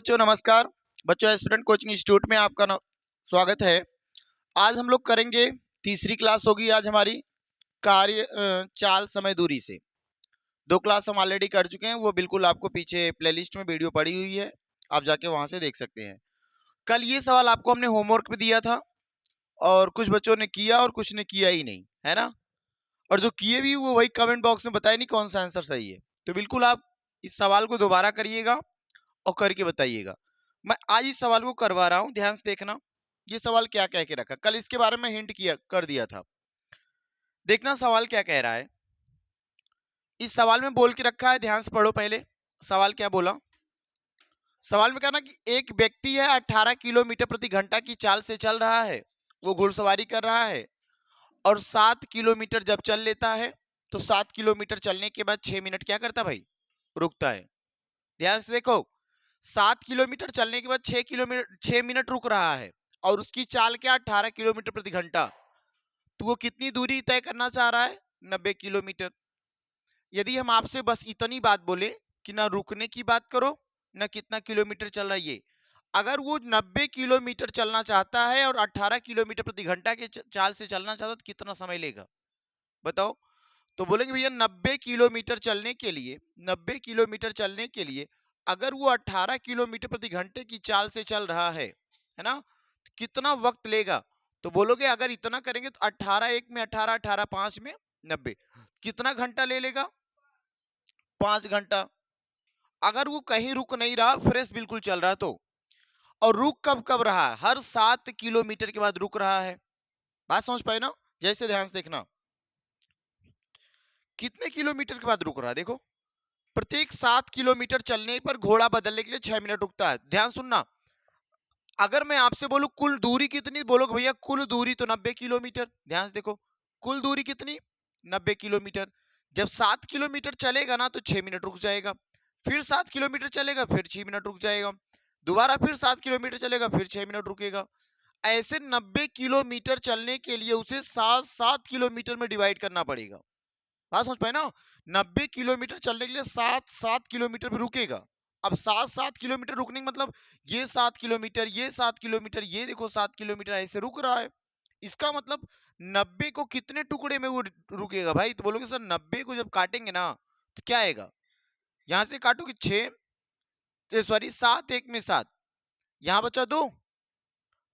बच्चों नमस्कार। बच्चों एस्पिरेंट कोचिंग इंस्टीट्यूट में आपका स्वागत है। आज हम लोग करेंगे तीसरी क्लास होगी आज हमारी कार्य चाल समय दूरी से। दो क्लास हम ऑलरेडी कर चुके हैं, वो बिल्कुल आपको पीछे प्लेलिस्ट में वीडियो पड़ी हुई है, आप जाके वहां से देख सकते हैं। कल ये सवाल आपको हमने होमवर्क पे दिया था और कुछ बच्चों ने किया और कुछ ने किया ही नहीं, है ना। और जो किए भी वो वही कमेंट बॉक्स में बताया नहीं कौन सा आंसर सही है। तो बिल्कुल आप इस सवाल को दोबारा करिएगा और करके बताइएगा। मैं आज इस सवाल को करवा रहा हूं, ध्यान से देखना। ये सवाल क्या कह के रखा, कल इसके बारे में हिंट किया कर दिया था। देखना सवाल क्या कह रहा है। इस सवाल में बोल के रखा है, ध्यान से पढ़ो पहले। सवाल क्या बोला, सवाल में कहना कि एक व्यक्ति है 18 किलोमीटर प्रति घंटा की चाल से चल रहा है, वो घुड़सवारी कर रहा है और 7 किलोमीटर जब चल लेता है तो 7 किलोमीटर चलने के बाद 6 मिनट क्या करता भाई, रुकता है। ध्यान से देखो, 7 किलोमीटर चलने के बाद 6 मिनट रुक रहा है और उसकी चाल क्या 18 किलोमीटर प्रति घंटा। तो वो कितनी दूरी तय करना चाह रहा है, 90 किलोमीटर। यदि हम आपसे बस इतनी बात बोले कि ना रुकने की बात करो ना कितना किलोमीटर चल रहा है ये, अगर वो 90 किलोमीटर चलना चाहता है और 18 किलोमीटर प्रति घंटा के चाल से चलना चाहता है तो कितना समय लेगा बताओ। तो बोलेंगे भैया 90 किलोमीटर चलने के लिए, 90 किलोमीटर चलने के लिए अगर वो 18 किलोमीटर प्रति घंटे की चाल से चल रहा है ना, कितना वक्त लेगा। तो बोलोगे अगर इतना करेंगे तो 18 एक में 18, 18 5 में 90, कितना घंटा ले लेगा, 5 घंटा। अगर वो कहीं रुक नहीं रहा, फ्रेश बिल्कुल चल रहा तो, और रुक कब कब रहा है, हर 7 किलोमीटर के बाद रुक रहा है। बात समझ पाए ना। जैसे ध्यान से देखना, कितने किलोमीटर के बाद रुक रहा है, देखो प्रत्येक 7 किलोमीटर चलने पर घोड़ा बदलने के लिए 6 मिनट रुकता है। ध्यान सुनना, अगर मैं आपसे बोलूं कुल दूरी कितनी, बोलोगे भैया कुल दूरी तो 90 किलोमीटर। ध्यान से देखो, कुल दूरी कितनी, 90 किलोमीटर। जब 7 किलोमीटर चलेगा ना तो 6 मिनट रुक जाएगा, फिर 7 किलोमीटर चलेगा फिर 6 मिनट रुक जाएगा, दोबारा फिर 7 किलोमीटर चलेगा फिर 6 मिनट रुकेगा। ऐसे 90 किलोमीटर चलने के लिए उसे 7 किलोमीटर में डिवाइड करना पड़ेगा। बात समझ पाए ना। 90 किलोमीटर चलने के लिए 7 किलोमीटर पे रुकेगा। अब 7 किलोमीटर रुकने का मतलब ये 7 किलोमीटर, ये 7 किलोमीटर, ये देखो 7 किलोमीटर ऐसे रुक रहा है। इसका मतलब 90 को कितने टुकड़े में वो रुकेगा भाई। तो बोलोगे सर 90 को जब काटेंगे ना तो क्या आएगा, यहां से काटोगे 6, सॉरी 7 एक में 7, यहां बचा 2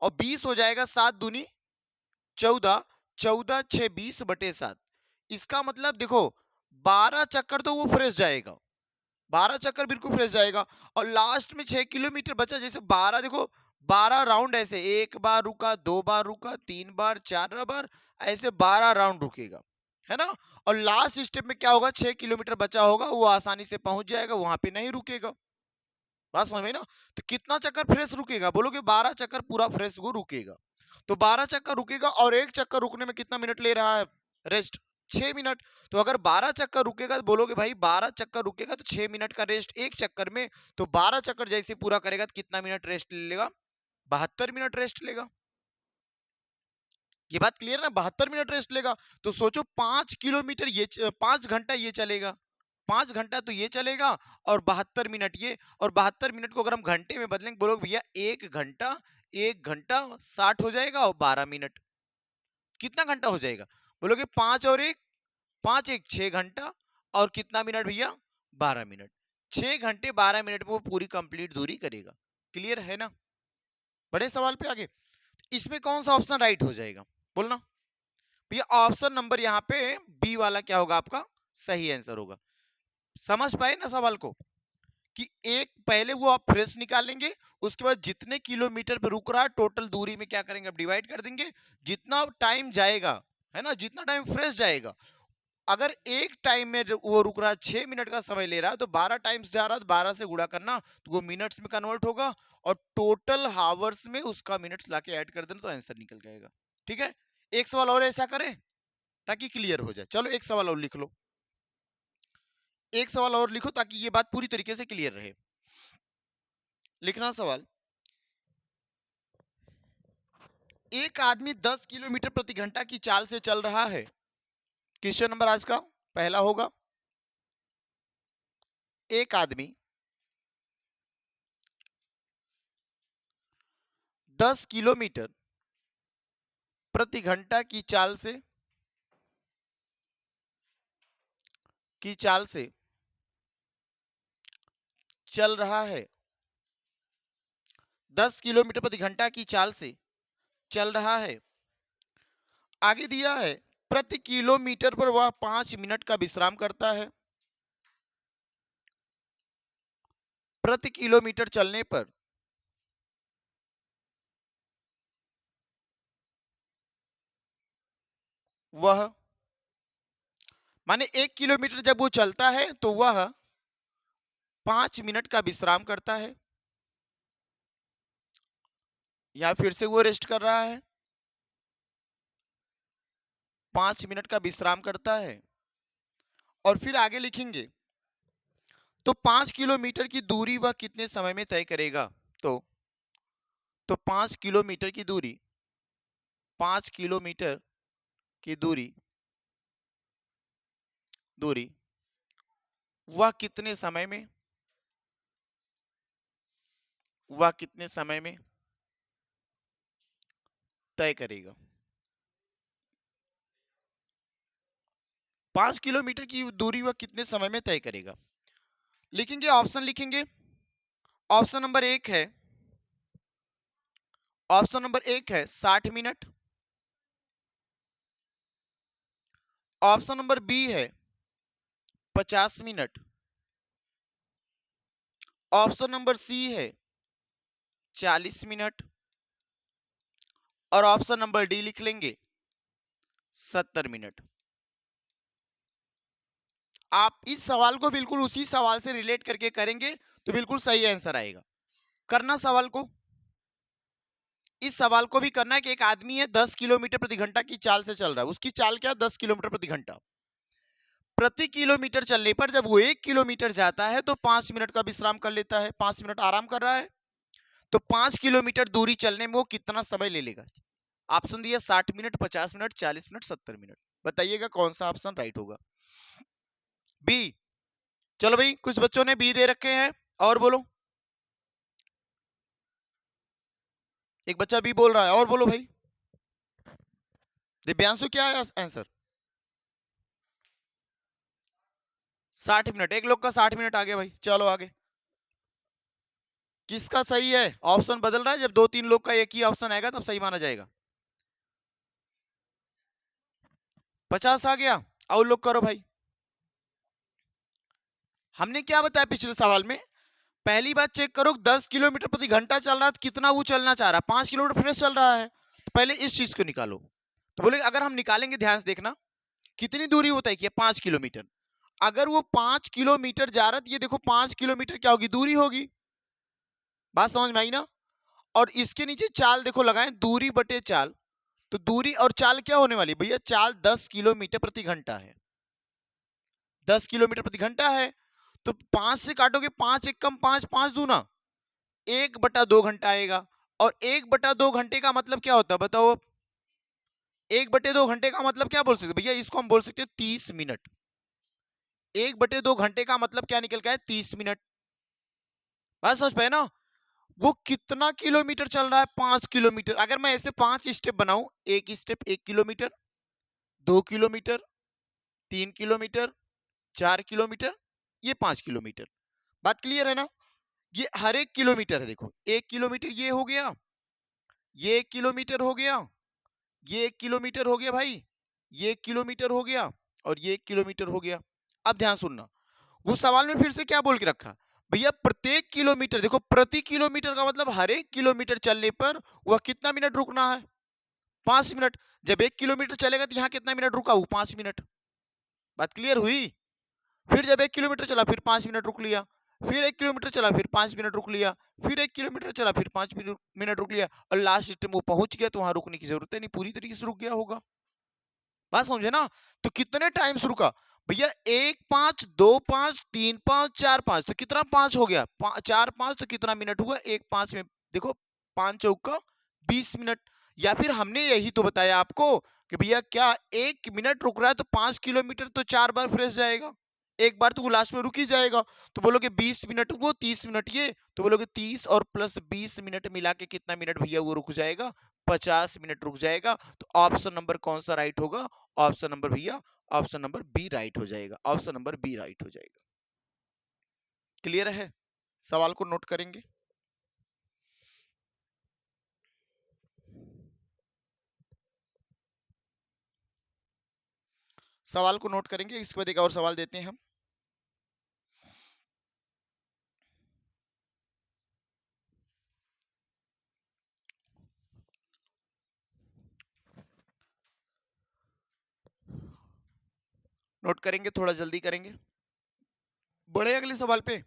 और 20 हो जाएगा, 7 दूनी 14, 14 6 20/7। इसका मतलब देखो 12 चक्कर तो वो फ्रेश जाएगा, 12 चक्कर बिल्कुल फ्रेश जाएगा। और लास्ट में 6 किलोमीटर बचा, जैसे 12 देखो 12 राउंड, ऐसे एक बार रुका, 2 बार रुका, 3 बार, 4 बार, ऐसे 12 राउंड रुकेगा, है ना। और लास्ट स्टेप में क्या होगा, 6 किलोमीटर बचा होगा, वो आसानी से पहुंच जाएगा, वहां पे नहीं रुकेगा। बात समझ में ना। तो कितना चक्कर फ्रेश रुकेगा, बोलोगे 12 चक्कर पूरा फ्रेश वो रुकेगा। तो 12 चक्कर रुकेगा और एक चक्कर रुकने में कितना मिनट ले रहा है, रेस्ट 6 मिनट। तो अगर 12 चक्कर रुकेगा तो बोलोगे भाई 12 चक्कर रुकेगा तो 6 मिनट का रेस्ट एक चक्कर में। तो 12 चक्कर जैसे पूरा करेगा तो कितना मिनट रेस्ट ले लेगा, 72 मिनट रेस्ट लेगा। ये बात क्लियर ना, 72 मिनट रेस्ट लेगा। तो सोचो 5 किलोमीटर ये 5 घंटा ये चलेगा, 5 घंटा तो ये चलेगा और 72 मिनट ये। और 72 मिनट को अगर हम घंटे में बदलेंगे, बोलोगे भैया 1 घंटा 60 हो जाएगा और 12 मिनट, कितना घंटा हो जाएगा, बोलोगे 5 और 1, 5 1 6 घंटा और कितना मिनट भैया, 12 मिनट। 6 घंटे 12 मिनट में वो पूरी कंप्लीट दूरी करेगा। क्लियर है ना। बड़े सवाल पे आगे, इसमें कौन सा ऑप्शन राइट हो जाएगा बोलना भैया। ऑप्शन नंबर यहाँ पे बी वाला क्या होगा आपका सही आंसर होगा। समझ पाए ना सवाल को, कि एक पहले वो आप फ्रेश निकालेंगे, उसके बाद जितने किलोमीटर पे रुक रहा है टोटल दूरी में क्या करेंगे, अब डिवाइड कर देंगे, जितना टाइम जाएगा, है ना, जितना टाइम फ्रेश जाएगा। अगर एक टाइम में वो रुक रहा है 6 मिनट का समय ले रहा है तो 12 टाइम्स जा रहा है, 12 से गुणा करना तो वो मिनट्स में कन्वर्ट होगा और टोटल हावर्स में उसका मिनट्स लाके ऐड कर देना तो आंसर निकल जाएगा। ठीक है, एक सवाल और ऐसा करें ताकि क्लियर हो जाए। चलो एक सवाल और लिख लो, एक सवाल और लिखो ताकि ये बात पूरी तरीके से क्लियर रहे। लिखना सवाल, एक आदमी 10 किलोमीटर प्रति घंटा की चाल से चल रहा है। क्वेश्चन नंबर आज का पहला होगा, एक आदमी 10 किलोमीटर प्रति घंटा की चाल से चल रहा है। 10 किलोमीटर प्रति घंटा की चाल से चल रहा है। आगे दिया है प्रति किलोमीटर पर वह 5 मिनट का विश्राम करता है। प्रति किलोमीटर चलने पर वह, माने 1 किलोमीटर जब वो चलता है तो वह 5 मिनट का विश्राम करता है, या फिर से वो रेस्ट कर रहा है, 5 मिनट का विश्राम करता है। और फिर आगे लिखेंगे तो 5 किलोमीटर की दूरी वह कितने समय में तय करेगा। तो 5 किलोमीटर की दूरी, 5 किलोमीटर की दूरी वह कितने समय में तय करेगा। 5 किलोमीटर की दूरी वह कितने समय में तय करेगा। लिखेंगे, ऑप्शन लिखेंगे। ऑप्शन नंबर 1 है 60 मिनट। ऑप्शन नंबर बी है 50 मिनट। ऑप्शन नंबर सी है 40 मिनट। और ऑप्शन नंबर डी लिख लेंगे 70 मिनट। आप इस सवाल को बिल्कुल उसी सवाल से रिलेट करके करेंगे तो बिल्कुल सही आंसर आएगा। करना सवाल को, इस सवाल को भी करना है कि एक आदमी है 10 किलोमीटर प्रति घंटा की चाल से चल रहा है। उसकी चाल क्या, 10 किलोमीटर प्रति घंटा। प्रति किलोमीटर चलने पर जब वो 1 किलोमीटर जाता है तो 5 मिनट का विश्राम कर लेता है, 5 मिनट आराम कर रहा है। तो 5 किलोमीटर दूरी चलने में वो कितना समय ले लेगा। ऑप्शन दिया 60 मिनट, 50 मिनट, 40 मिनट, 70 मिनट। बताइएगा कौन सा ऑप्शन राइट होगा। बी। चलो भाई, कुछ बच्चों ने बी दे रखे हैं, और बोलो। एक बच्चा बी बोल रहा है, और बोलो भाई। दिव्यांशु, क्या है आंसर? 60 मिनट। एक लोग का 60 मिनट आ गया भाई। चलो आगे, किसका सही है? ऑप्शन बदल रहा है, जब 2-3 लोग का एक ही ऑप्शन आएगा तब सही माना जाएगा। 50 आ गया। और लोग करो भाई। हमने क्या बताया पिछले सवाल में? पहली बात चेक करो, 10 किलोमीटर प्रति घंटा चल रहा है तो कितना वो चलना चाह रहा है? 5 किलोमीटर फ्रेश चल रहा है। तो पहले इस चीज को निकालो। तो बोले अगर हम निकालेंगे, ध्यान से देखना, कितनी दूरी होता है कि 5 किलोमीटर। अगर वो 5 किलोमीटर जा रहा है तो ये देखो 5 किलोमीटर क्या होगी, दूरी होगी। बात समझ में आई ना? और इसके नीचे चाल देखो लगाएं, दूरी बटे चाल। तो दूरी और चाल क्या होने वाली भैया? चाल 10 किलोमीटर प्रति घंटा है। 10 किलोमीटर प्रति घंटा है तो 5 से काटोगे, 5 एक कम 5, 5 दूना 1/2 घंटा आएगा। और 1/2 घंटे का मतलब क्या होता है बताओ? 1/2 घंटे का मतलब क्या बोल सकते भैया? इसको हम बोल सकते हैं 30 मिनट। 1/2 घंटे का मतलब क्या निकल का है? 30 मिनट। बात समझ पाए ना? वो कितना किलोमीटर चल रहा है? 5 किलोमीटर। अगर मैं ऐसे 5 स्टेप बनाऊं, एक step 1 kilometre, 2 kilometre, 3 kilometre, 4 kilometre, ये 5 किलोमीटर। बात क्लियर है ना? ये हर एक किलोमीटर है। देखो 1 किलोमीटर ये हो गया, ये 1 किलोमीटर हो गया, ये 1 किलोमीटर हो गया भाई, ये 1 किलोमीटर हो गया, और ये 1 किलोमीटर हो गया। अब ध्यान सुनना, वो सवाल में फिर से क्या बोल के रखा भैया? प्रत्येक किलोमीटर, देखो प्रति किलोमीटर का मतलब हर एक किलोमीटर चलने पर वह कितना मिनट रुकना है? 5 मिनट। जब 1 किलोमीटर चलेगा तो यहाँ कितना मिनट रुका? वो 5 मिनट। बात क्लियर हुई? फिर जब 1 किलोमीटर चला फिर 5 मिनट रुक लिया, फिर 1 किलोमीटर चला फिर 5 मिनट रुक लिया, फिर 1 किलोमीटर चला फिर 5 मिनट रुक लिया, और लास्ट स्टेप वो पहुंच गया तो वहां रुकने की जरूरत है नहीं, पूरी तरीके से रुक गया होगा। बात समझे ना? तो कितने टाइम से रुका भैया? 1 5 2 5 3 5 4 5, तो कितना 5 हो गया? 4 5 तो कितना मिनट हुआ? 1 5 में देखो 5 चौका 20 मिनट। या फिर हमने यही तो बताया आपको कि भैया क्या 1 मिनट रुक रहा है तो 5 किलोमीटर तो 4 बार फ्रेश जाएगा। एक बार तो वो लास्ट में रुक ही जाएगा। तो बोलोगे 20 मिनट वो 30 मिनट ये, तो बोलोगे 30 और प्लस 20 मिनट मिला के कितना मिनट भैया वो रुक जाएगा, 50 मिनट रुक जाएगा। तो ऑप्शन नंबर कौन सा राइट होगा? ऑप्शन नंबर भैया, ऑप्शन नंबर बी राइट हो जाएगा, ऑप्शन नंबर बी राइट हो जाएगा। क्लियर है? सवाल को नोट करेंगे। सवाल को नोट करेंगे, इसके बाद एक और सवाल देते हैं हम। नोट करेंगे, थोड़ा जल्दी करेंगे। बढ़े अगले सवाल पे।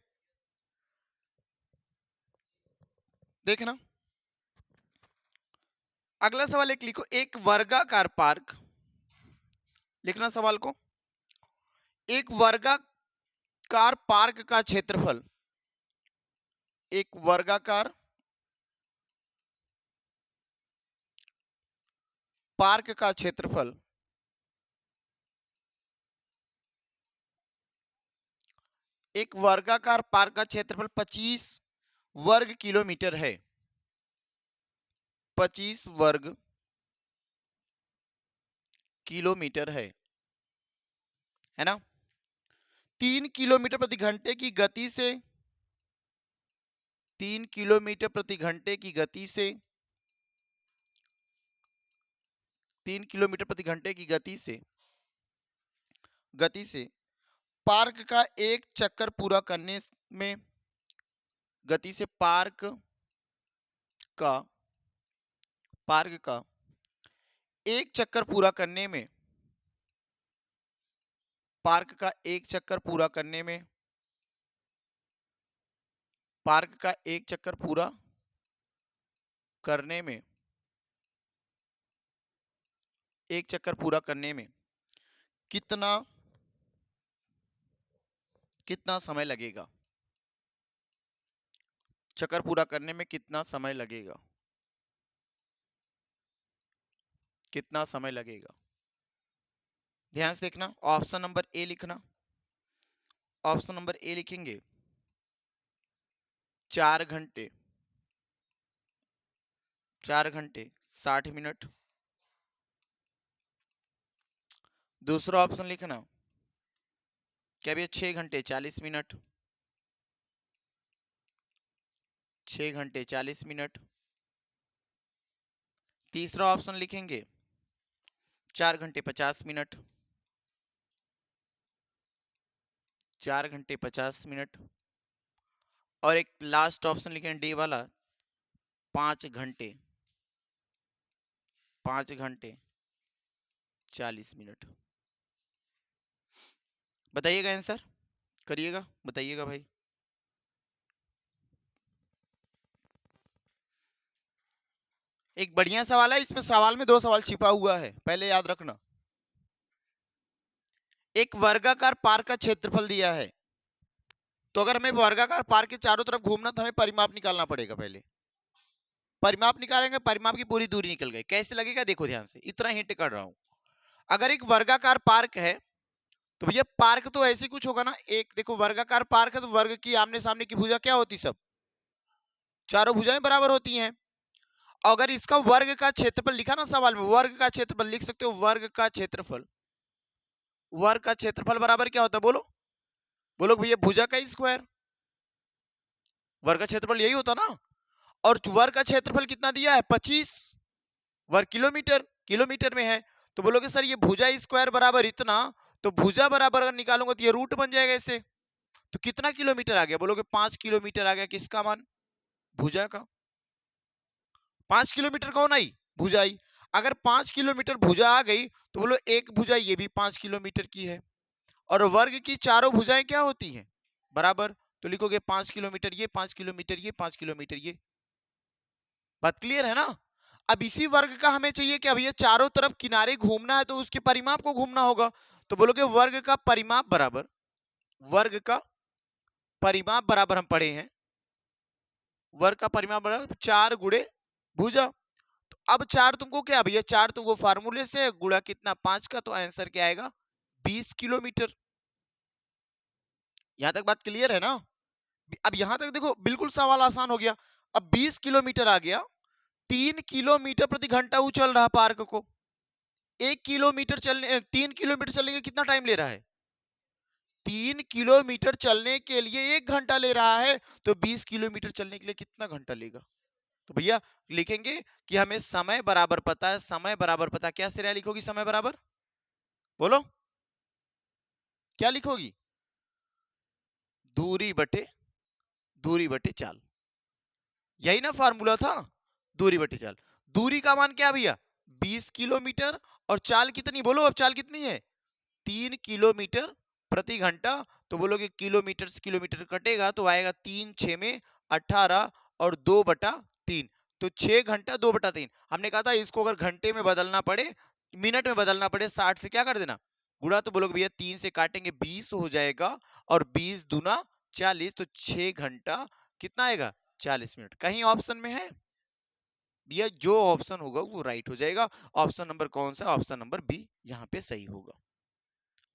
देखना, अगला सवाल एक लिखो, एक वर्गाकार पार्क, लिखना सवाल को, एक वर्गाकार पार्क का क्षेत्रफल, एक वर्गाकार पार्क का क्षेत्रफल एक वर्गाकार पार्क का क्षेत्रफल 25 वर्ग किलोमीटर है। 25 वर्ग किलोमीटर है ना। 3 किलोमीटर प्रति घंटे की गति से, 3 किलोमीटर प्रति घंटे की गति से, 3 किलोमीटर प्रति घंटे की गति से पार्क का एक चक्कर पूरा करने में, गति से पार्क का एक चक्कर पूरा करने में, पार्क का एक चक्कर पूरा करने में, पार्क का एक चक्कर पूरा करने में, एक चक्कर पूरा करने में कितना समय लगेगा? चक्कर पूरा करने में कितना समय लगेगा? कितना समय लगेगा? ध्यान से देखना, ऑप्शन नंबर ए लिखना, ऑप्शन नंबर ए लिखेंगे 4 घंटे, 4 घंटे 60 मिनट। दूसरा ऑप्शन लिखना क्या भैया 6 घंटे 40 मिनट, 6 घंटे 40 मिनट। तीसरा ऑप्शन लिखेंगे 4 घंटे 50 मिनट, 4 घंटे 50 मिनट। और एक लास्ट ऑप्शन लिखेंगे डी वाला 5 घंटे, 5 घंटे 40 मिनट। बताइएगा आंसर, करिएगा, बताइएगा भाई। एक बढ़िया सवाल है, इसमें सवाल में 2 सवाल छिपा हुआ है, पहले याद रखना। एक वर्गाकार पार्क का क्षेत्रफल दिया है, तो अगर हमें वर्गाकार पार्क के चारों तरफ घूमना तो हमें परिमाप निकालना पड़ेगा। पहले परिमाप निकालेंगे, परिमाप की पूरी दूरी निकल गई, कैसे लगेगा देखो ध्यान से, इतना हिंट कर रहा हूं। अगर एक वर्गाकार पार्क है तो भैया पार्क तो ऐसे कुछ होगा ना, एक देखो वर्गाकार पार्क है तो वर्ग की आमने सामने की भुजा क्या होती, सब चारों भुजाएं बराबर होती हैं। अगर इसका वर्ग का क्षेत्रफल लिखा ना सवाल में, वर्ग का क्षेत्रफल लिख सकते हो, वर्ग का क्षेत्रफल, वर्ग का क्षेत्रफल बराबर क्या होता है बोलो, बोलो भैया भुजा का स्क्वायर, वर्ग का क्षेत्रफल यही होता ना। और वर्ग का क्षेत्रफल कितना दिया है 25 वर्ग किलोमीटर, किलोमीटर में है। तो बोलोगे सर ये भुजा स्क्वायर बराबर इतना, तो भुजा बराबर अगर निकालूंगा तो ये रूट बन जाएगा ऐसे। तो कितना किलोमीटर आ गया, बोलोगे 5 किलोमीटर आ गया, किसका मान, भुजा का। 5 किलोमीटर कौन आई, भुजा आई। अगर 5 किलोमीटर भुजा आ गई तो बोलो एक भुजा ये भी 5 किलोमीटर की है, और वर्ग की चारों भुजाएं क्या होती हैं, बराबर। तो लिखोगे 5 किलोमीटर ये, 5 किलोमीटर ये, 5 किलोमीटर ये। बात क्लियर है ना। अब इसी वर्ग का हमें चाहिए कि अब ये चारों तरफ किनारे घूमना है तो उसके परिमाप को घूमना होगा। तो बोलोगे वर्ग का परिमाप बराबर, वर्ग का परिमाप बराबर हम पढ़े हैं, वर्ग का परिमाप बराबर 4 गुणे भुजा। तो अब 4 तुमको क्या भैया, 4 तो वो फार्मूले से गुणा कितना 5 का, तो आंसर क्या आएगा 20 किलोमीटर। यहां तक बात क्लियर है ना? अब यहां तक देखो बिल्कुल सवाल आसान हो गया। अब 20 किलोमीटर आ गया, 3 किलोमीटर प्रति घंटा वो चल रहा पार्क को। 1 किलोमीटर चलने 3 किलोमीटर चलने के कितना टाइम ले रहा है? 3 किलोमीटर चलने के लिए 1 घंटा ले रहा है, तो 20 किलोमीटर चलने के लिए कितना घंटा लेगा? तो भैया लिखेंगे कि हमें समय बराबर पता है, समय बराबर पता, क्या श्रेया लिखोगी समय बराबर? बोलो क्या लिखोगी? दूरी बटे चाल। यही ना फार्मूला था, दूरी बटे चाल। दूरी का मान क्या भैया? 20 किलोमीटर। और चाल कितनी, बोलो अब चाल कितनी है? 3 किलोमीटर प्रति घंटा। तो बोलोगे किलोमीटर से किलोमीटर कटेगा तो आएगा 3 6 में 18 और 2/3। तो 6 घंटा 2/3। हमने कहा था इसको अगर घंटे में बदलना पड़े, मिनट में बदलना पड़े, 60 से क्या कर देना, गुणा। तो बोलोगे भैया 3 से काटेंगे 20 हो जाएगा, और 20 दूना 40, तो 6 घंटा कितना आएगा? 40 मिनट। कहीं ऑप्शन में है भैया? जो ऑप्शन होगा वो राइट हो जाएगा। ऑप्शन नंबर कौन सा? ऑप्शन नंबर बी यहाँ पे सही होगा।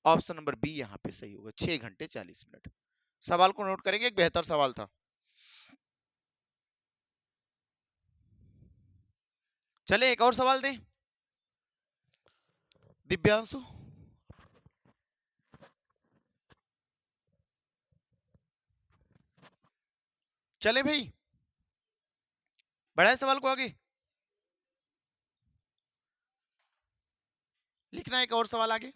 ऑप्शन नंबर बी यहाँ पे सही होगा, 6 घंटे 40 मिनट। सवाल को नोट करेंगे, एक बेहतर सवाल था। चले एक और सवाल दें दिव्यांशु। चले भाई, बढ़ाए सवाल को आगे, लिखना एक और सवाल आगे।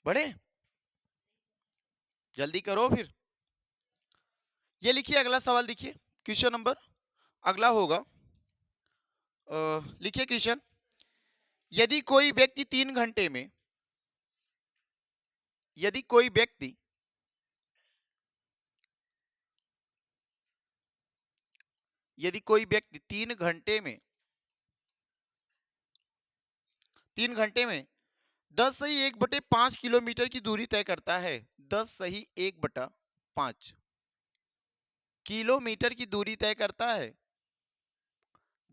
बढ़े, जल्दी करो फिर। ये लिखिए अगला सवाल, देखिए क्वेश्चन नंबर अगला होगा। लिखिए क्वेश्चन, यदि कोई व्यक्ति 3 घंटे में, यदि कोई व्यक्ति 3 घंटे में 10 सही 1/5 किलोमीटर की दूरी तय करता है। 10 सही 1/5 किलोमीटर की दूरी तय करता है।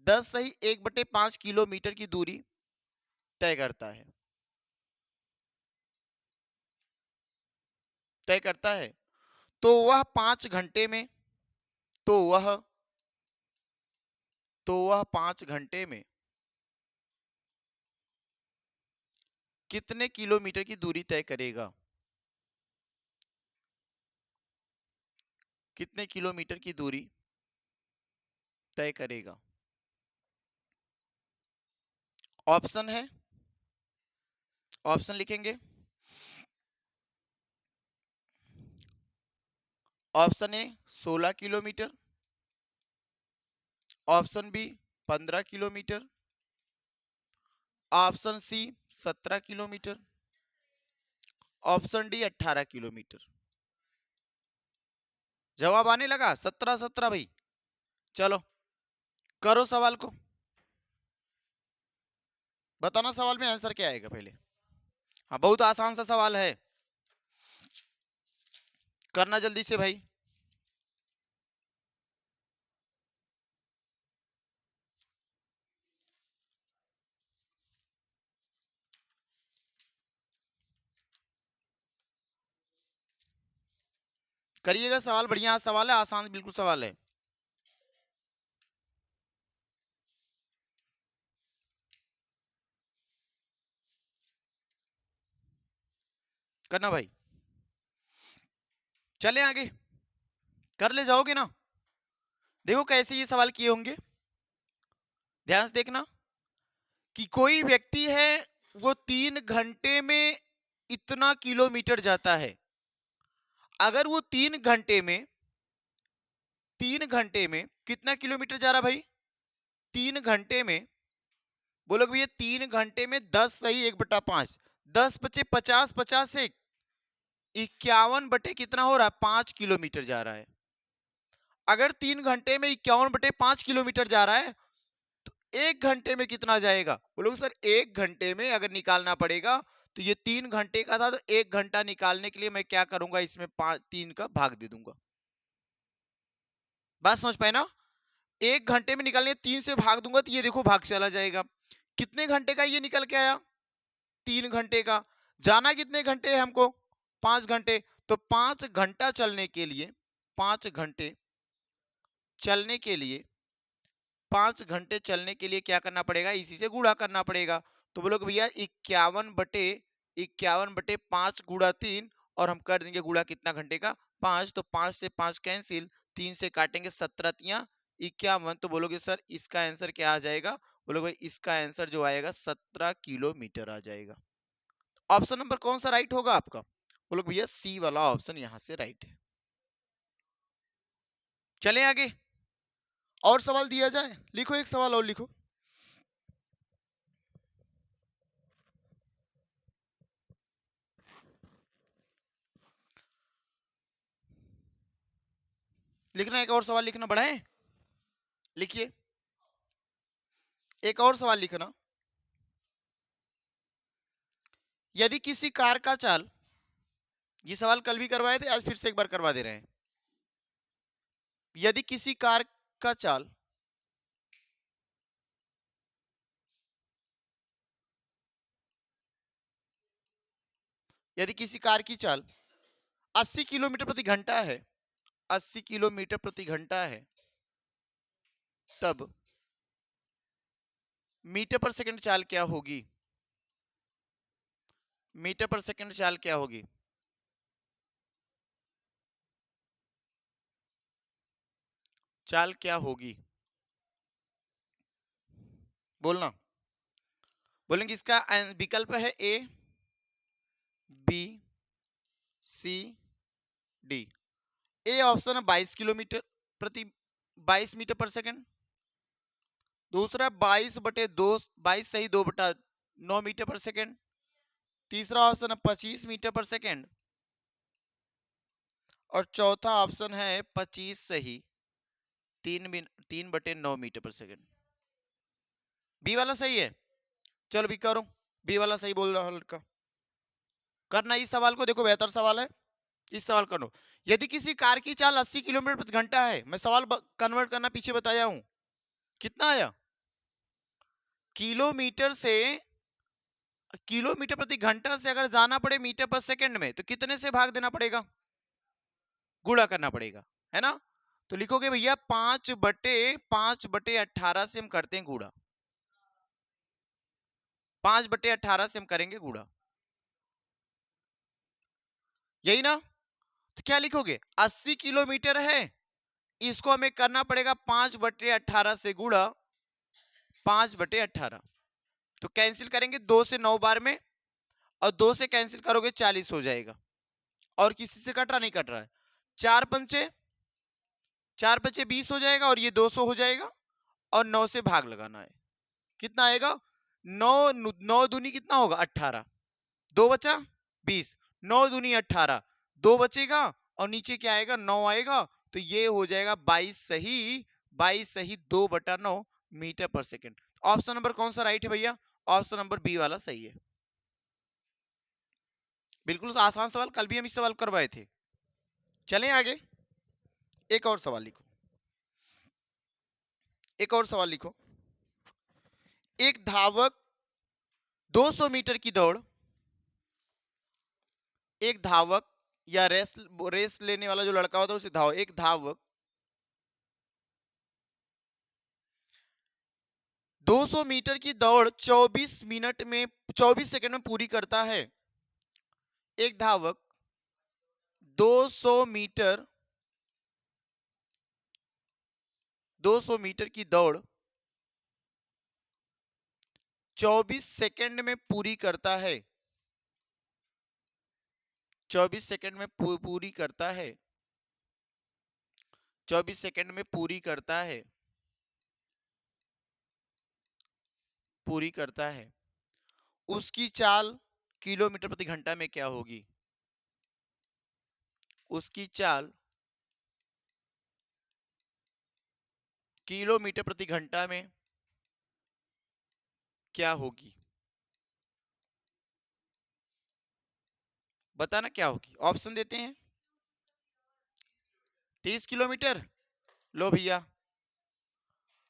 10 सही 1/5 किलोमीटर की दूरी तय करता है, तो वह 5 घंटे में, तो वह 5 घंटे में कितने किलोमीटर की दूरी तय करेगा? कितने किलोमीटर की दूरी तय करेगा? ऑप्शन है, ऑप्शन लिखेंगे। Option A 16 kilometre, option B 15 kilometre, option C 17 kilometre, option D 18 kilometre. जवाब आने लगा 17 17 भाई। चलो करो सवाल को, बताना सवाल में आंसर क्या आएगा पहले। हाँ बहुत आसान सा सवाल है, करना जल्दी से भाई। करिएगा सवाल, बढ़िया सवाल है, आसान बिल्कुल सवाल है। करना भाई, चले आगे, कर ले जाओगे ना। देखो कैसे ये सवाल किए होंगे, ध्यान से देखना कि कोई व्यक्ति है वो 3 घंटे में इतना किलोमीटर जाता है। अगर वो 3 घंटे में कितना किलोमीटर जा रहा भाई? 3 घंटे में, बोलो भैया 3 घंटे में 10 सही 1/5, 10 बचे 50, 50 से 51 कितना हो रहा है? 5 किलोमीटर जा रहा है। अगर 3 घंटे में 51/5 किलोमीटर जा रहा है, तो 1 घंटे में कितना जाएगा? बोलोगे सर 1 घंटे में अगर निकालना पड़ेगा, तो ये 3 घंटे का था, तो 1 घंटा निकालने के लिए मैं क्या करूंगा, इसमें 3 का भाग दे दूंगा। बात समझ पाए ना? 1 घंटे में निकालने 3 से भाग दूंगा, तो ये देखो भाग चला जाएगा। कितने घंटे का ये निकल के आया? 3 घंटे का। जाना कितने घंटे है हमको? 5 घंटे। तो 5 घंटा चलने के लिए, 5 घंटे चलने के लिए, 5 घंटे चलने के लिए क्या करना पड़ेगा? इसी से गुणा करना पड़ेगा। तो बोलोगे भैया 51/5 गुणा 3, और हम कर देंगे गुणा कितना घंटे का? 5। तो 5 से 5 कैंसिल, 3 से काटेंगे 17 तिया 51। तो बोलोगे सर इसका आंसर क्या आ जाएगा? बोलोगे भाई इसका आंसर जो आएगा 17 किलोमीटर आ जाएगा। ऑप्शन नंबर कौन सा राइट होगा आपका? बोलोगे भैया सी वाला ऑप्शन यहां से राइट है। चलें आगे, और सवाल दिया जाए। लिखो, एक सवाल और लिखो। लिखना, एक और सवाल लिखना, बढ़ाएं, लिखिए, एक और सवाल लिखना। यदि किसी कार का चाल, ये सवाल कल भी करवाए थे, आज फिर से एक बार करवा दे रहे हैं। यदि किसी कार का चाल यदि किसी कार की चाल 80 किलोमीटर प्रति घंटा है, 80 किलोमीटर प्रति घंटा है, तब मीटर पर सेकंड चाल क्या होगी? मीटर पर सेकंड चाल क्या होगी? चाल क्या होगी? बोलना। बोलेंगे इसका विकल्प है A, B, C, D. A option है 22 किलोमीटर प्रति 22 मीटर पर सेकंड। दूसरा 22/2, 22 सही 2/9 मीटर पर सेकंड। तीसरा ऑप्शन है 25 मीटर पर सेकंड। और चौथा ऑप्शन है 25 सही 3/9 मीटर पर सेकंड। बी वाला सही है। चलो भी करो, बी वाला सही बोल रहा है लड़का। करना इस सवाल को, देखो बेहतर सवाल है, इस सवाल करो। यदि किसी कार की चाल 80 किलोमीटर प्रति घंटा है, मैं सवाल कन्वर्ट करना पीछे बताया हूं, कितना आया? किलोमीटर से, किलोमीटर प्रति घंटा से अगर जाना पड़े मीटर पर सेकंड में, तो कितने से भाग देना पड़ेगा? गुणा करना पड़ेगा, है ना? तो लिखोगे भैया 5/18 से हम करते हैं गुणा, 5/18 से हम करेंगे गुणा, यही ना? तो क्या लिखोगे? 80 किलोमीटर है, इसको हमें करना पड़ेगा 5/18 से गुणा 5/18। तो कैंसिल करेंगे 2 से 9 बार में, और 2 से कैंसिल करोगे 40 हो जाएगा। और किसी से कट रहा, नहीं कट रहा है। 4 पंचे 20 हो जाएगा, और ये 200 हो जाएगा, और 9 से भाग लगाना है। कितना आएगा? 9 दूनी कितना होगा? 18। 2 बचा 20, 9 दूनी 18, 2 बचेगा, और नीचे क्या आएगा? 9 आएगा। तो ये हो जाएगा 22 सही 2/9 मीटर पर सेकंड। ऑप्शन नंबर कौन सा राइट है भैया? ऑप्शन नंबर बी वाला सही है। बिल्कुल आसान सवाल, कल भी हम इस सवाल करवाए थे। चलें आगे, एक और सवाल लिखो, एक और सवाल लिखो। एक धावक 200 मीटर की दौड़, एक धावक या रेस लेने वाला जो लड़का होता है उसे एक धावक 200 मीटर की दौड़ 24 सेकंड में पूरी करता है। एक धावक 200 मीटर 200 मीटर की दौड़ 24 सेकंड में पूरी करता है, 24 सेकंड में पूरी करता है, 24 सेकंड में पूरी करता है, पूरी करता है। उसकी चाल किलोमीटर प्रति घंटा में क्या होगी? उसकी चाल किलोमीटर प्रति घंटा में क्या होगी? बताना क्या होगी। ऑप्शन देते हैं। 30 किलोमीटर, लो भैया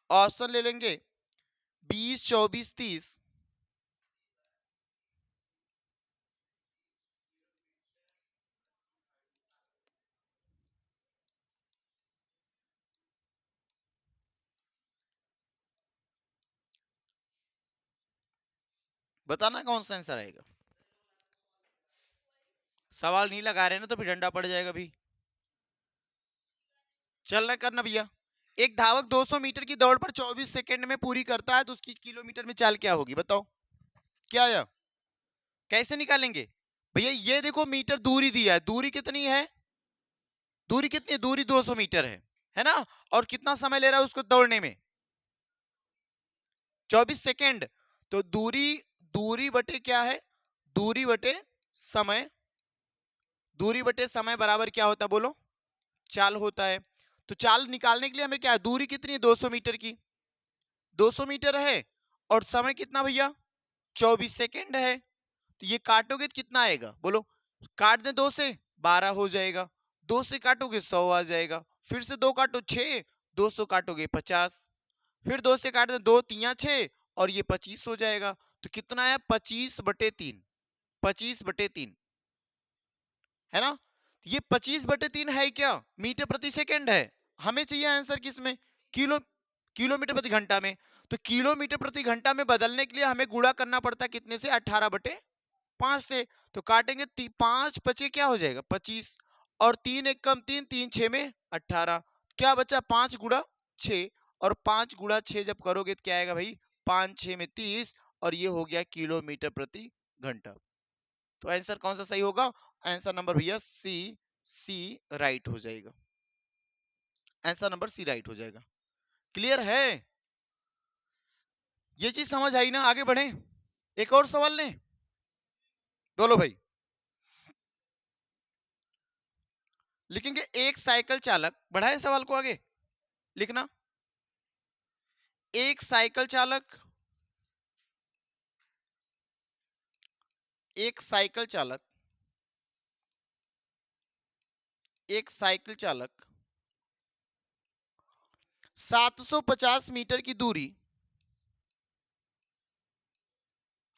ऑप्शन ले लेंगे 20, 24, 30। बताना कौन सा आंसर आएगा। सवाल नहीं लगा रहे ना तो फिर डंडा पड़ जाएगा भी। चलना करना भैया। एक धावक 200 मीटर की दौड़ पर 24 सेकंड में पूरी करता है तो उसकी किलोमीटर में चाल क्या होगी, बताओ क्या आया। कैसे निकालेंगे भैया, ये देखो मीटर दूरी दिया है, दूरी कितनी है, दूरी कितनी है, दूरी 200 मीटर है ना, और कितना समय ले रहा है उसको दौड़ने में 24 सेकंड। तो दूरी, दूरी बटे क्या है, दूरी बटे समय, दूरी बटे समय बराबर क्या होता है बोलो, चाल होता है। तो चाल निकालने के लिए हमें क्या है, दूरी कितनी है 200 मीटर की, 200 मीटर है, और समय कितना भैया 24 सेकंड है। तो ये काटोगे तो कितना आएगा बोलो, काट दे 2 से 12 हो जाएगा, 2 से काटोगे 100 आ जाएगा, फिर से 2 काटो 6, 200 काटोगे 50, फिर 2 से काट दे 2 3 6 और ये 25 हो जाएगा। तो कितना है 25/3, 25/3 है ना। ये 25/3 है क्या, मीटर प्रति सेकंड है, हमें चाहिए आंसर किसमें, किलो, किलोमीटर प्रति घंटा में। तो किलोमीटर प्रति घंटा में बदलने के लिए हमें गुणा करना पड़ता है कितने से, 18/5 से। तो काटेंगे 5 बचे क्या हो जाएगा 25, और 3 एक कम 3, 3 6 में 18, क्या बचा 5 गुणा 6, और 5 गुणा 6 जब करोगे तो क्या आएगा भाई 5 6 में 30, और ये हो गया किलोमीटर प्रति घंटा। तो आंसर कौन सा सही होगा, आंसर नंबर भैया सी, सी राइट हो जाएगा, आंसर नंबर सी राइट हो जाएगा। क्लियर है, ये चीज समझ आई ना, आगे बढ़े, एक और सवाल लें, बोलो भाई। लिखेंगे एक साइकिल चालक, बढ़ाए सवाल को आगे लिखना, एक साइकिल चालक, एक साइकिल चालक, एक साइकिल चालक 750 मीटर की दूरी,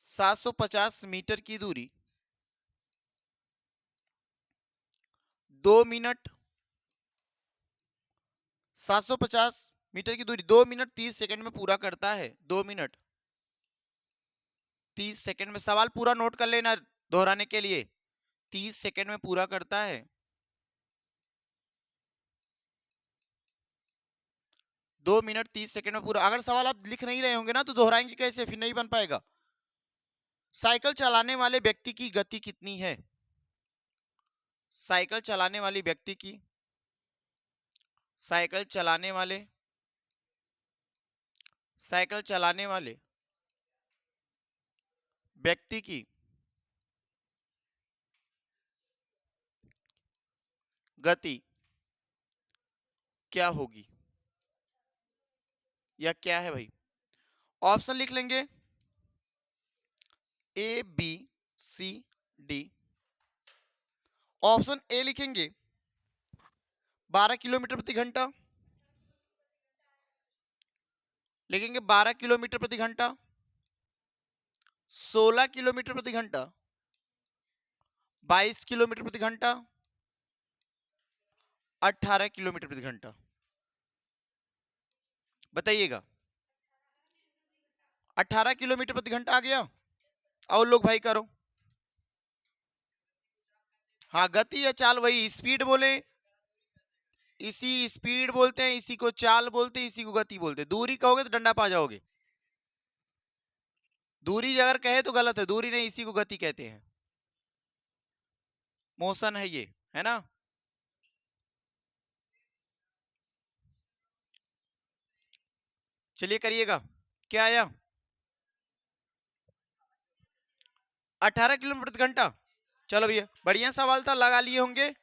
750 मीटर की दूरी 2 मिनट, 750 मीटर की दूरी 2 मिनट 30 सेकंड में पूरा करता है, 2 मिनट 30 सेकंड में, सवाल पूरा नोट कर लेना दोहराने के लिए, 30 सेकंड में पूरा करता है, 2 मिनट 30 सेकंड में पूरा। अगर सवाल आप लिख नहीं रहे होंगे ना तो दोहराएंगे कैसे, फिर नहीं बन पाएगा। साइकिल चलाने वाले व्यक्ति की गति कितनी है, साइकिल चलाने वाले व्यक्ति की, साइकिल चलाने वाले, साइकिल चलाने वाले व्यक्ति की गति क्या होगी, या क्या है भाई, ऑप्शन लिख लेंगे A B C D. Option A लिखेंगे 12 किलोमीटर प्रति घंटा, लिखेंगे 12 किलोमीटर प्रति घंटा, 16 किलोमीटर प्रति घंटा, 22 किलोमीटर प्रति घंटा, 18 किलोमीटर प्रति घंटा, बताइएगा। 18 किलोमीटर प्रति घंटा आ गया, और लोग भाई करो, हाँ गति या चाल, वही स्पीड बोले, इसी स्पीड बोलते हैं, इसी को चाल बोलते हैं, इसी को गति बोलते हैं। दूरी कहोगे तो डंडा पा जाओगे, दूरी अगर कहे तो गलत है, दूरी नहीं, इसी को गति कहते हैं, मोशन है ये, है ना। चलिए करिएगा, क्या आया 18 किलोमीटर प्रति घंटा। चलो भैया बढ़िया सवाल था, लगा लिए होंगे।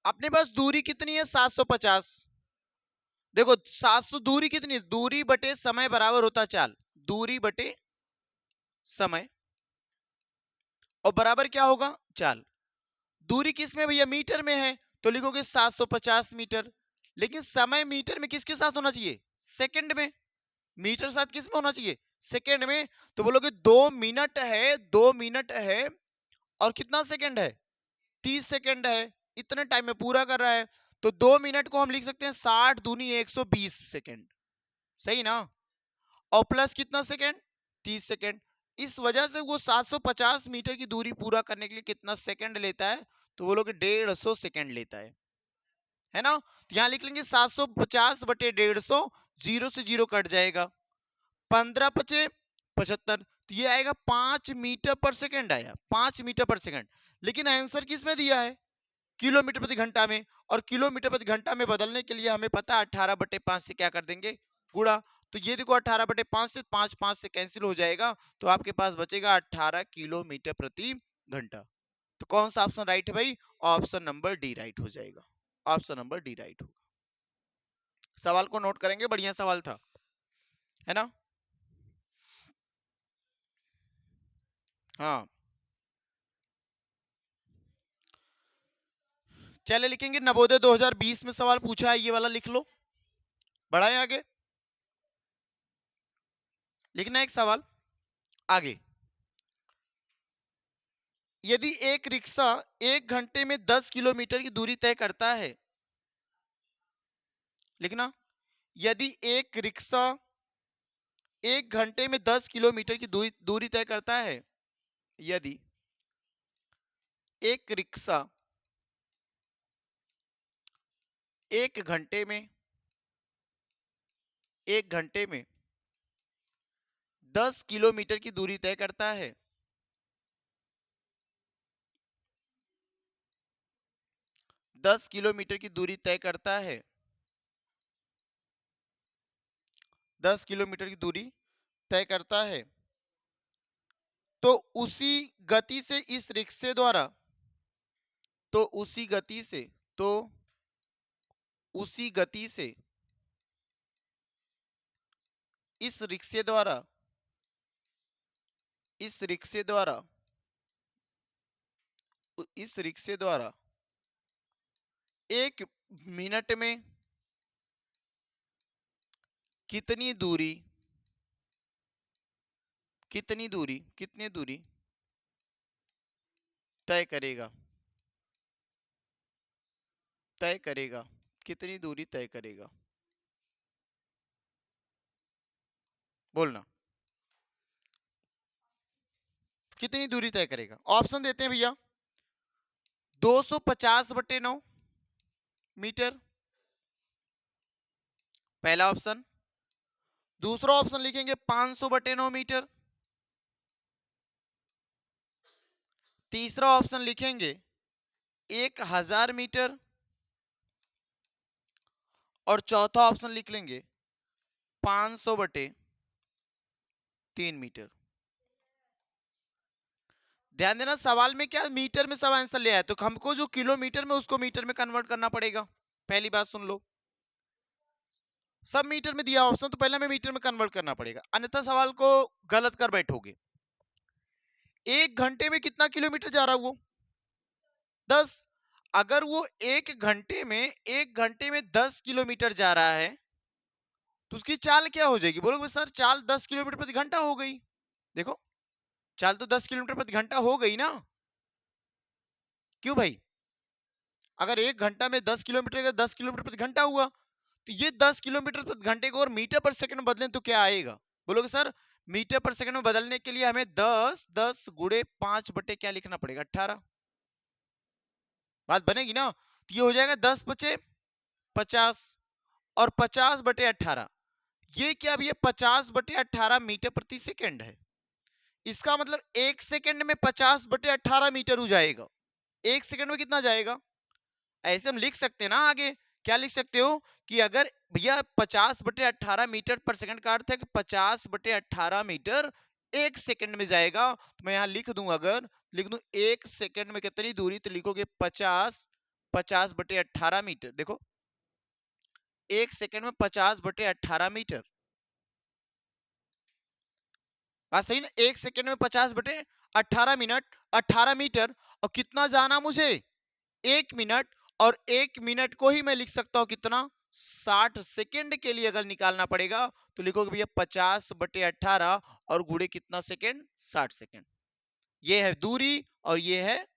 अपने पास दूरी कितनी है 750, देखो 700 दूरी कितनी है, दूरी बटे समय बराबर होता है चाल, दूरी बटे समय, और बराबर क्या होगा चाल। दूरी किस में भैया, मीटर में है, तो लिखोगे 750 मीटर, लेकिन समय मीटर में किसके साथ होना चाहिए, सेकंड में, मीटर साथ किस में होना चाहिए, सेकंड में। तो बोलोगे 2 मिनट है, 2 मिनट है, और कितना सेकंड है 30 सेकंड है, इतने टाइम में पूरा कर रहा है। तो 2 मिनट को हम लिख सकते हैं 60 दूनी 120 सेकंड, सही ना, और प्लस कितना सेकंड 30 सेकंड, इस वजह से वो 750 मीटर की दूरी पूरा करने के लिए कितना सेकंड लेता है, तो वो लोग 150 सेकंड लेता है ना। तो यहां लिख लेंगे 750 बटे 150, जीरो से जीरो कट जाएगा, 15 पचे 75, तो ये आएगा 5 मीटर पर सेकंड आया, 5 मीटर पर सेकंड। लेकिन आंसर किस में दिया है, किलोमीटर प्रति घंटा में, और किलोमीटर प्रति घंटा में बदलने के लिए हमें पता है 18/5 से क्या कर देंगे, गुणा। तो ये देखो 18/5 से 5 5 से कैंसिल हो जाएगा, तो आपके पास बचेगा 18 किलोमीटर प्रति घंटा। तो कौन सा ऑप्शन राइट है भाई, ऑप्शन नंबर डी राइट हो जाएगा, ऑप्शन नंबर डी राइट होगा। सवाल को नोट करेंगे, बढ़िया सवाल था, है ना। हाँ, चले लिखेंगे नवोदय 2020 में सवाल पूछा है, ये वाला लिख लो, बढ़ाए आगे, लिखना एक सवाल आगे। यदि एक रिक्शा 1 घंटे में 10 किलोमीटर की दूरी तय करता है, लिखना, यदि एक रिक्शा 1 घंटे में 10 किलोमीटर की दूरी तय करता है, यदि एक रिक्शा 1 घंटे में 10 किलोमीटर की दूरी तय करता है, 10 किलोमीटर की दूरी तय करता है, 10 किलोमीटर की दूरी तय करता है, तो उसी गति से इस रिक्शे द्वारा, तो उसी गति से, तो उसी गति से इस रिक्शे द्वारा, इस रिक्शे द्वारा, इस रिक्शे द्वारा 1 मिनट में कितनी दूरी, कितनी दूरी, कितनी दूरी तय करेगा, तय करेगा, कितनी दूरी तय करेगा, बोलना, कितनी दूरी तय करेगा। ऑप्शन देते हैं भैया, 250/9 मीटर, पहला ऑप्शन। दूसरा ऑप्शन लिखेंगे 500/9 मीटर। तीसरा ऑप्शन लिखेंगे 1000 मीटर, और चौथा ऑप्शन लिख लेंगे 500/3 मीटर। ध्यान देना, सवाल में क्या मीटर में सब आंसर ले आया, तो हमको जो किलोमीटर में उसको मीटर में कन्वर्ट करना पड़ेगा। पहली बात सुन लो, सब मीटर में दिया ऑप्शन, तो पहले हमें मीटर में कन्वर्ट करना पड़ेगा, अन्यथा सवाल को गलत कर बैठोगे। 1 घंटे में कितना किलोमीटर जा रहा है वो, 10। अगर वो 1 घंटे में 10 किलोमीटर जा रहा है, तो उसकी चाल क्या हो जाएगी, बोलोगे सर चाल 10 किलोमीटर प्रति घंटा हो गई। देखो, चाल तो 10 किलोमीटर प्रति घंटा हो गई ना, क्यों भाई, अगर 1 घंटा में 10 किलोमीटर का 10 किलोमीटर प्रति घंटा हुआ, तो ये 10 किलोमीटर प्रति घंटे को और मीटर पर सेकंड बदलें तो क्या आएगा, बोलोगे सर मीटर पर सेकंड में बदलने के लिए हमें 10 गुणे 5 बटे क्या लिखना पड़ेगा, 18। बात बनेगी ना, तो ये हो जाएगा 10×5=50, और 50/18, ये क्या भी है, 50/18 मीटर प्रति सेकंड है। इसका मतलब 1 सेकंड में 50/18 मीटर हो जाएगा। 1 सेकंड में कितना जाएगा, ऐसे हम लिख सकते हैं ना आगे, क्या लिख सकते हो कि अगर भैया 50/18 मीटर पर सेकंड का अर्थ है कि 50/18 मीटर 1 सेकंड में जाएगा, तो मैं यहां लिख दूं, अगर लिख दूं 1 सेकंड में कितनी दूरी, तो लिखोगे 50/18 मीटर। देखो 1 सेकंड में 50/18 मीटर, बात सही ना, 1 सेकंड में 50/18 मिनट, 18 मीटर, और कितना जाना मुझे 1 मिनट, और 1 मिनट को ही मैं लिख सकता हूं कितना, 60 सेकंड के लिए अगर निकालना पड़ेगा, तो लिखोगे भैया 50/18 और गुणे कितना सेकंड, 60 सेकंड। ये है दूरी, और ये है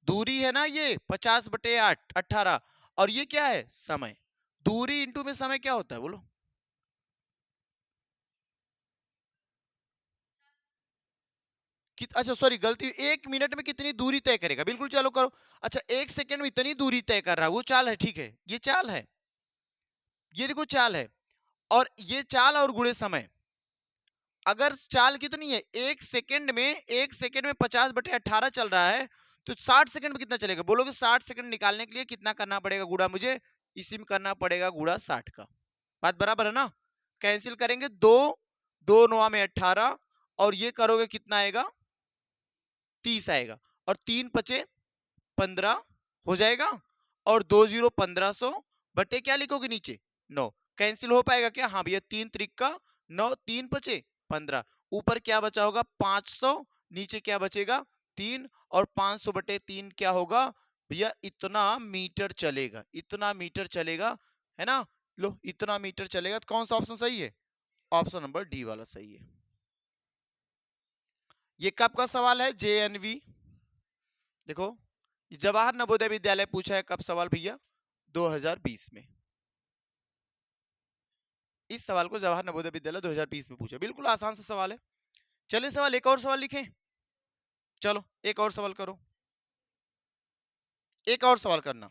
दूरी है ना, ये 50/18, और ये क्या है, समय। दूरी इंटू में समय क्या होता है, बोलो, अच्छा सॉरी गलती, 1 मिनट में कितनी दूरी तय करेगा, बिल्कुल चलो करो। अच्छा 1 सेकंड में इतनी दूरी तय कर रहा है, वो चाल है, ठीक है, ये चाल है, ये देखो चाल है, और ये चाल और गुणे समय। अगर चाल कितनी है, 1 सेकंड में 50/18 चल रहा है, तो 60 सेकंड में कितना चलेगा, बोलोगे 60 सेकंड निकालने के लिए कितना करना पड़ेगा गुणा, मुझे इसी में करना पड़ेगा गुणा 60 का। बात बराबर है ना? कैंसिल करेंगे, 2 9 में 18, और ये करोगे कितना आएगा, 30 आएगा, और 3 × 5 = 15 हो जाएगा, और 2 0 1500 बटे क्या लिखोगे नीचे, 9। कैंसिल हो पाएगा क्या, हाँ भैया, 3 × 9, 3 × 5 = 15, ऊपर क्या बचा होगा 500, नीचे क्या बचेगा 3, और 500/3 क्या होगा भैया, इतना मीटर चलेगा, इतना मीटर चलेगा, है ना। लो इतना मीटर चलेगा, तो कौन सा ऑप्शन सही है, ऑप्शन नंबर डी वाला सही है। ये कब का सवाल है, जेएनवी, देखो जवाहर नवोदय विद्यालय पूछा है कब सवाल भैया, 2020 में। इस सवाल को जवाहर नवोदय विद्यालय 2020 में पूछा, बिल्कुल आसान सा सवाल है। चलिए सवाल, एक और सवाल लिखें, चलो एक और सवाल करो, एक और सवाल करना।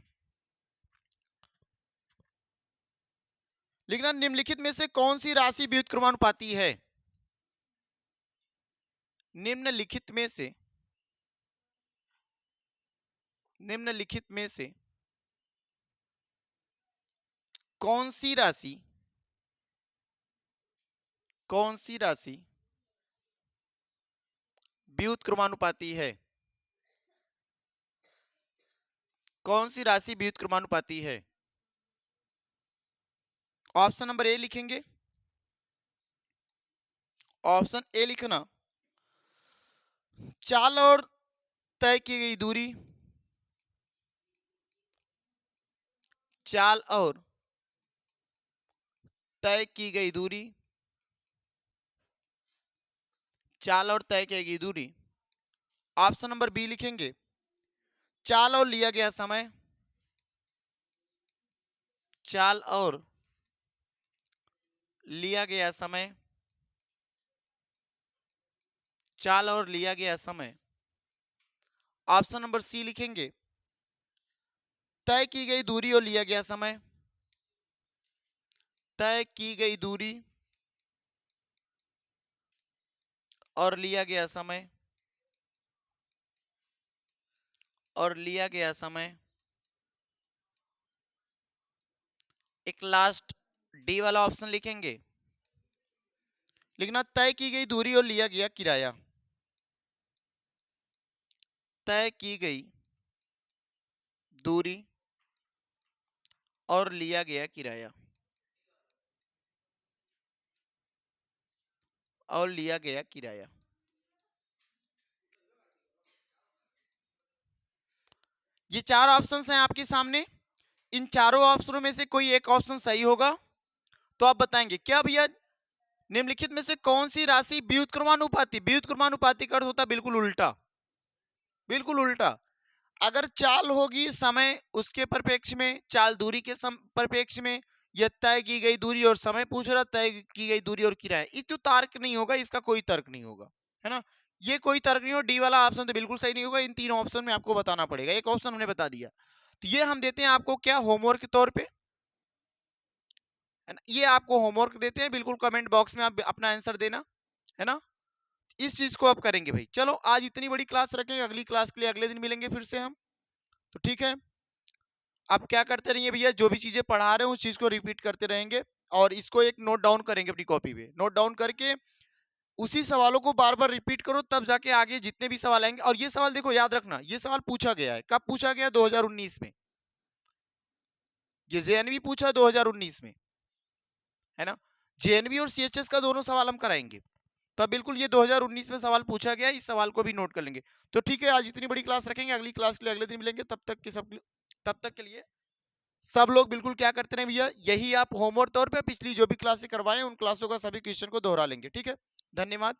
लिखना, निम्नलिखित में से कौन सी राशि व्युत्क्रमानुपाती है, निम्नलिखित में से, निम्नलिखित में से कौन सी राशि, कौन सी राशि व्युत्क्रमानुपाती है, कौन सी राशि व्युत्क्रमानुपाती है। ऑप्शन नंबर ए लिखेंगे, ऑप्शन ए लिखना, चाल और तय की गई दूरी, चाल और तय की गई दूरी, चाल और तय की गई दूरी। ऑप्शन नंबर बी लिखेंगे, चाल और लिया गया समय, चाल और लिया गया समय, चाल और लिया गया समय। ऑप्शन नंबर सी लिखेंगे, तय की गई दूरी और लिया गया समय, तय की गई दूरी और लिया गया समय, और लिया गया समय। एक लास्ट डी वाला ऑप्शन लिखेंगे, लिखना, तय की गई दूरी और लिया गया किराया, तय की गई दूरी और लिया गया किराया, और लिया गया किराया। ये 4 ऑप्शंस हैं आपके सामने, इन चारों ऑप्शनों में से कोई एक ऑप्शन सही होगा तो आप बताएंगे क्या भैया, निम्नलिखित में से कौन सी राशि व्युत्क्रमानुपाती, व्युत्क्रमानुपाती का अर्थ होता है बिल्कुल उल्टा, बिल्कुल उल्टा। अगर चाल होगी समय उसके परिप्रेक्ष्य में, चाल दूरी के परिप्रेक्ष्य में, यह तय की गई दूरी और समय पूछ रहा, तय की गई दूरी और किराया, ये तो तर्क नहीं होगा, इसका कोई तर्क नहीं होगा, है ना। ये कोई तर्क नहीं हो, डी वाला ऑप्शन तो बिल्कुल सही नहीं होगा। इन 3 ऑप्शन में आपको बताना पड़ेगा, एक ऑप्शन हमने बता दिया, तो ये हम देते हैं आपको क्या, होमवर्क के तौर पे, है ना, ये आपको होमवर्क देते हैं, बिल्कुल कमेंट बॉक्स में आप अपना आंसर देना, है ना। इस चीज को आप करेंगे भाई। चलो आज इतनी बड़ी क्लास रखेंगे, अगली क्लास के लिए अगले दिन मिलेंगे फिर से हम, तो ठीक है। आप क्या करते रहिए भैया, जो भी चीजें पढ़ा रहे हैं उस चीज को रिपीट करते रहेंगे, और इसको एक नोट डाउन करेंगे अपनी कॉपी पे, नोट डाउन करके उसी सवालों को बार बार रिपीट करो, तब जाके आगे जितने भी सवाल आएंगे। और ये सवाल देखो याद रखना, ये सवाल पूछा गया है, कब पूछा गया, 2019 में, ये जेएनवी पूछा 2019 में, है ना। जेएनवी और सीएचएस का दोनों सवाल हम कराएंगे, तो बिल्कुल ये 2019 में सवाल पूछा गया, इस सवाल को भी नोट कर लेंगे। तो ठीक है, आज इतनी बड़ी क्लास रखेंगे, अगली क्लास के लिए अगले दिन मिलेंगे, तब तक के लिए सब लोग बिल्कुल क्या करते रहे भैया, यही आप होमवर्क तौर पे पिछली जो भी क्लासें करवाएं उन क्लासों का सभी क्वेश्चन को दोहरा लेंगे, ठीक है। धन्यवाद।